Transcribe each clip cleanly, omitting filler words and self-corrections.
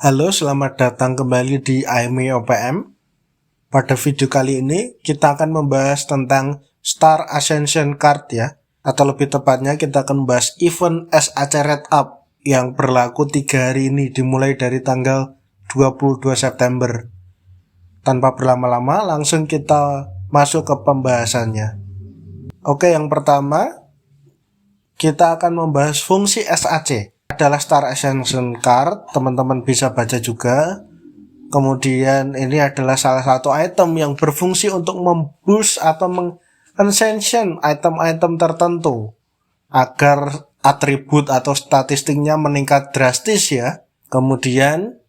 Halo, selamat datang kembali di IME OPM. Pada video kali ini kita akan membahas tentang Star Ascension Card ya. Atau lebih tepatnya kita akan membahas event SAC Red Up yang berlaku 3 hari ini dimulai dari tanggal 22 September. Tanpa berlama-lama langsung kita masuk ke pembahasannya. Oke, yang pertama kita akan membahas fungsi SAC. Adalah Star Ascension Card, teman-teman bisa baca juga. Kemudian ini adalah salah satu item yang berfungsi untuk memboost atau meng-ascension item-item tertentu agar atribut atau statistiknya meningkat drastis ya. Kemudian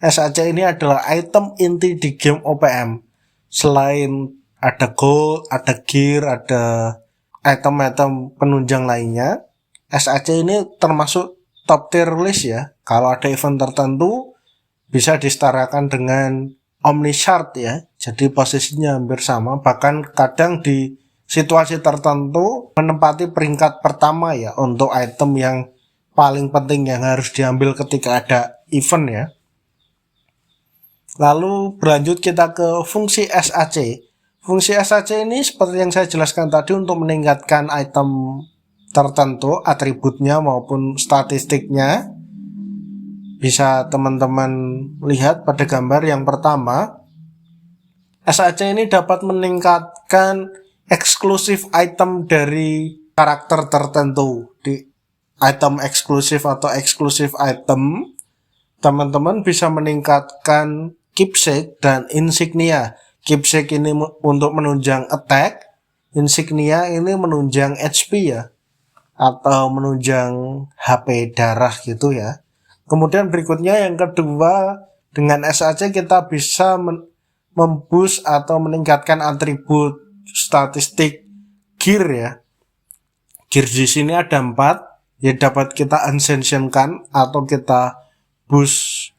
SAC ini adalah item inti di game OPM. Selain ada gold, ada gear, ada item-item penunjang lainnya, SAC ini termasuk top tier list ya. Kalau ada event tertentu bisa disetarakan dengan Omni Shard ya. Jadi posisinya hampir sama, bahkan kadang di situasi tertentu menempati peringkat pertama ya untuk item yang paling penting yang harus diambil ketika ada event ya. Lalu berlanjut kita ke fungsi SAC. Fungsi SAC ini seperti yang saya jelaskan tadi untuk meningkatkan item tertentu, atributnya maupun statistiknya. Bisa teman-teman lihat pada gambar yang pertama. SAC ini dapat meningkatkan eksklusif item dari karakter tertentu. Di item eksklusif atau eksklusif item, teman-teman bisa meningkatkan keepsake dan insignia. Keepsake ini untuk menunjang attack, insignia ini menunjang HP ya, atau menunjang HP darah gitu ya. Kemudian berikutnya yang kedua, dengan SAC kita bisa memboost atau meningkatkan atribut statistik gear ya. Gear di sini ada 4 yang dapat kita ascensionkan atau kita boost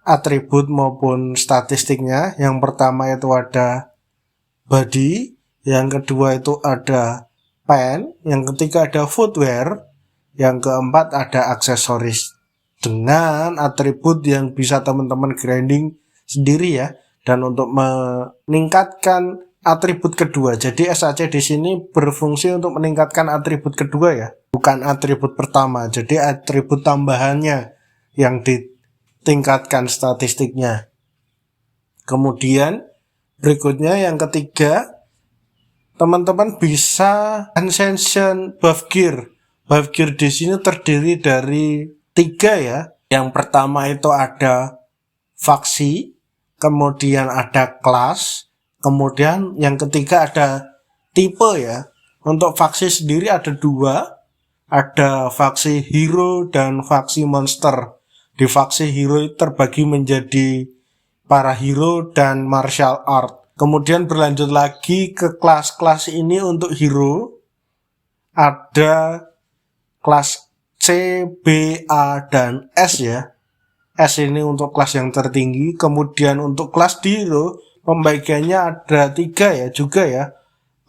atribut maupun statistiknya. Yang pertama itu ada body, yang kedua itu ada pen, yang ketiga ada footwear, yang keempat ada aksesoris. Dengan atribut yang bisa teman-teman grinding sendiri ya. Dan untuk meningkatkan atribut kedua. Jadi SAC di sini berfungsi untuk meningkatkan atribut kedua ya, bukan atribut pertama. Jadi atribut tambahannya yang ditingkatkan statistiknya. Kemudian berikutnya yang ketiga, teman-teman bisa ascension buff gear. Buff gear di sini terdiri dari 3 ya. Yang pertama itu ada faksi, kemudian ada kelas, kemudian yang ketiga ada tipe ya. Untuk faksi sendiri ada 2, ada faksi hero dan faksi monster. Di faksi hero terbagi menjadi para hero dan martial art. Kemudian berlanjut lagi ke kelas-kelas ini. Untuk hero ada kelas C, B, A, dan S ya. S ini untuk kelas yang tertinggi. Kemudian untuk kelas di hero pembagiannya ada 3 ya juga ya.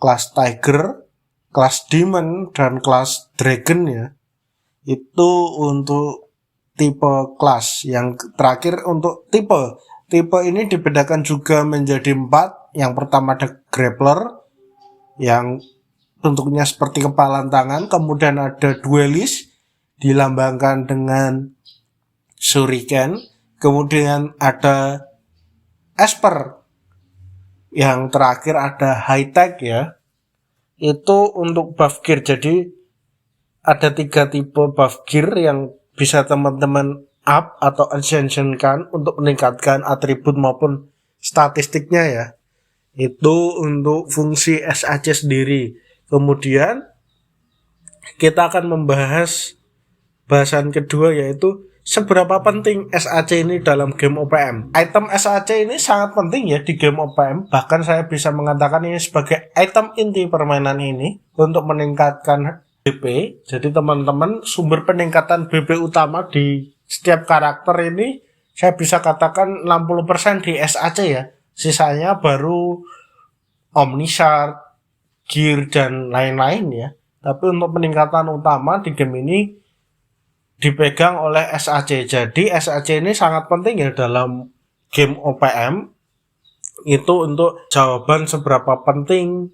Kelas Tiger, kelas Demon, dan kelas Dragon ya. Itu untuk tipe kelas. Yang terakhir untuk tipe. Tipe ini dibedakan juga menjadi 4. Yang pertama ada Grappler yang bentuknya seperti kepalan tangan. Kemudian ada Duelist dilambangkan dengan shuriken. Kemudian ada Esper. Yang terakhir ada High Tech ya. Itu untuk buff gear. Jadi ada 3 tipe buff gear yang bisa teman-teman up atau ascensionkan untuk meningkatkan atribut maupun statistiknya ya. Itu untuk fungsi SAC sendiri. Kemudian kita akan membahas bahasan kedua, yaitu seberapa penting SAC ini dalam game OPM. Item SAC ini sangat penting ya di game OPM. Bahkan saya bisa mengatakan ini sebagai item inti permainan ini untuk meningkatkan BP. Jadi teman-teman, sumber peningkatan BP utama di setiap karakter ini saya bisa katakan 60% di SAC ya. Sisanya baru Omni Shard, gear, dan lain-lain ya. Tapi untuk peningkatan utama di game ini dipegang oleh SAC. Jadi SAC ini sangat penting ya dalam game OPM, itu untuk jawaban seberapa penting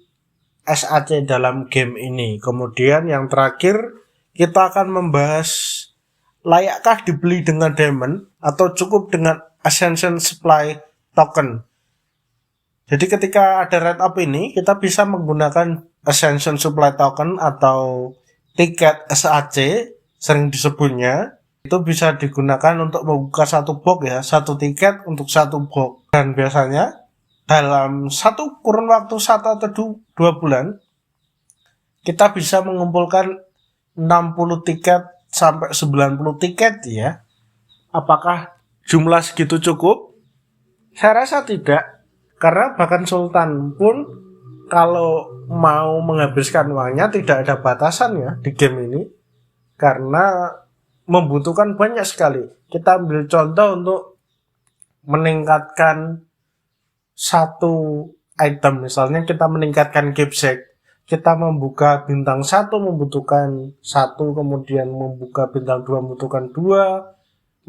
SAC dalam game ini. Kemudian yang terakhir kita akan membahas layakkah dibeli dengan diamond atau cukup dengan Ascension Supply Token. Jadi ketika ada red up ini, kita bisa menggunakan Ascension Supply Token atau tiket SAC, sering disebutnya, itu bisa digunakan untuk membuka satu box ya, satu tiket untuk satu box. Dan biasanya dalam kurun waktu 1 atau 2 bulan, kita bisa mengumpulkan 60 tiket sampai 90 tiket ya. Apakah jumlah segitu cukup? Saya rasa tidak. Karena bahkan Sultan pun kalau mau menghabiskan uangnya tidak ada batasan ya di game ini. Karena membutuhkan banyak sekali. Kita ambil contoh untuk meningkatkan satu item. Misalnya kita meningkatkan Gipsec. Kita membuka bintang 1 membutuhkan 1, kemudian membuka bintang 2 membutuhkan 2,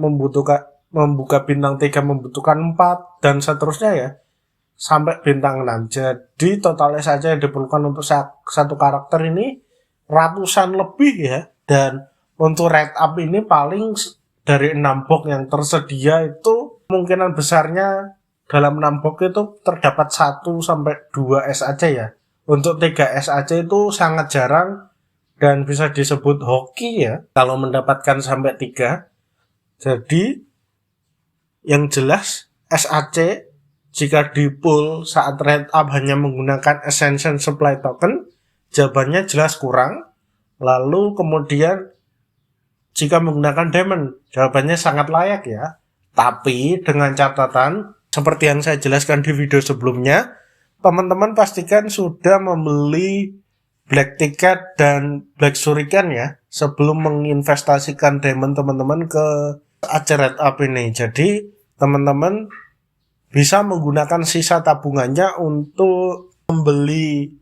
membuka bintang 3 membutuhkan 4, dan seterusnya ya. Sampai bintang 6. Jadi totalnya saja yang diperlukan untuk satu karakter ini ratusan lebih ya. Dan untuk rate up ini paling dari 6 box yang tersedia itu kemungkinan besarnya dalam 6 box itu terdapat 1 sampai 2 SAC ya. Untuk 3 SAC itu sangat jarang dan bisa disebut hoki ya kalau mendapatkan sampai 3. Jadi yang jelas SAC jika di pool saat rate up hanya menggunakan Ascension Supply Token, jawabannya jelas kurang. Lalu kemudian jika menggunakan diamond, jawabannya sangat layak ya. Tapi dengan catatan, seperti yang saya jelaskan di video sebelumnya, teman-teman pastikan sudah membeli Black Ticket dan Black Shuriken ya, sebelum menginvestasikan diamond teman-teman ke acara rate up ini. Jadi teman-teman bisa menggunakan sisa tabungannya untuk membeli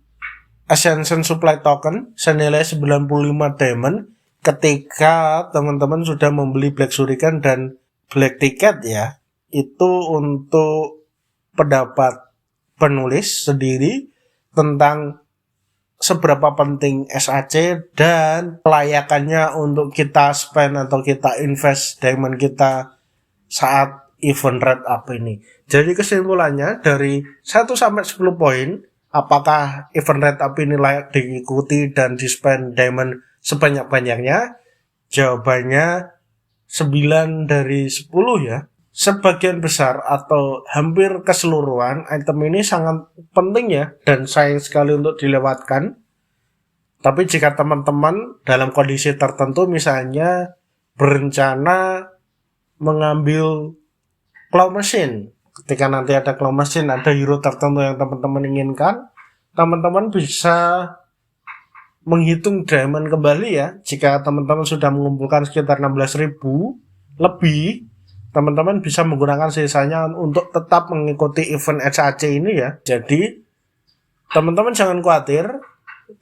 Ascension Supply Token senilai 95 diamond ketika teman-teman sudah membeli Black Shuriken dan Black Ticket ya. Itu untuk pendapat penulis sendiri tentang seberapa penting SAC dan kelayakannya untuk kita spend atau kita invest diamond kita saat event red up ini. Jadi kesimpulannya dari 1 sampai 10 poin, apakah event red up ini layak diikuti dan di-spend diamond sebanyak-banyaknya? Jawabannya 9 dari 10 ya. Sebagian besar atau hampir keseluruhan item ini sangat penting ya dan sayang sekali untuk dilewatkan. Tapi jika teman-teman dalam kondisi tertentu misalnya berencana mengambil claw machine, ketika nanti ada claw machine, ada hero tertentu yang teman-teman inginkan, teman-teman bisa menghitung diamond kembali ya. Jika teman-teman sudah mengumpulkan sekitar 16.000 lebih, teman-teman bisa menggunakan sisanya untuk tetap mengikuti event SAC ini ya. Jadi teman-teman jangan khawatir,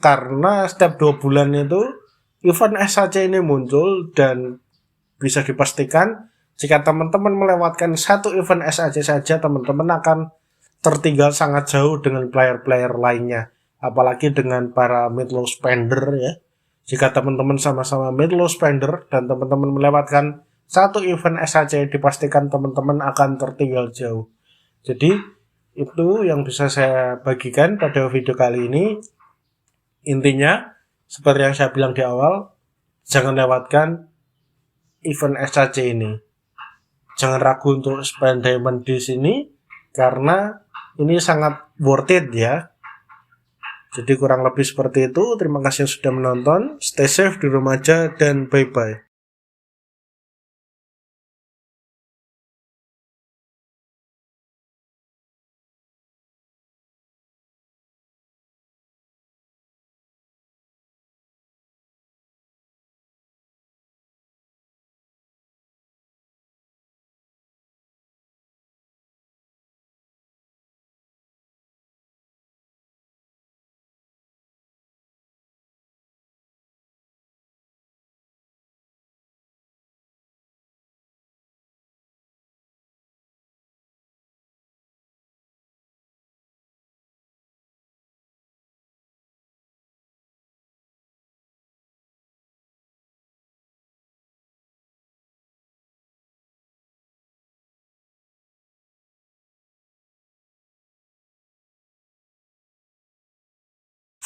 karena setiap 2 bulan itu event SAC ini muncul dan bisa dipastikan jika teman-teman melewatkan satu event SAC saja, teman-teman akan tertinggal sangat jauh dengan player-player lainnya. Apalagi dengan para mid-low spender ya. Jika teman-teman sama-sama mid-low spender dan teman-teman melewatkan satu event SAC, dipastikan teman-teman akan tertinggal jauh. Jadi itu yang bisa saya bagikan pada video kali ini. Intinya, seperti yang saya bilang di awal, jangan lewatkan event SAC ini. Jangan ragu untuk spend diamond di sini karena ini sangat worth it ya. Jadi kurang lebih seperti itu. Terima kasih sudah menonton. Stay safe di rumah aja dan bye-bye.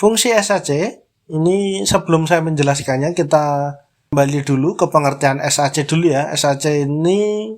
Fungsi SAC, ini sebelum saya menjelaskannya kita kembali dulu ke pengertian SAC dulu ya. SAC ini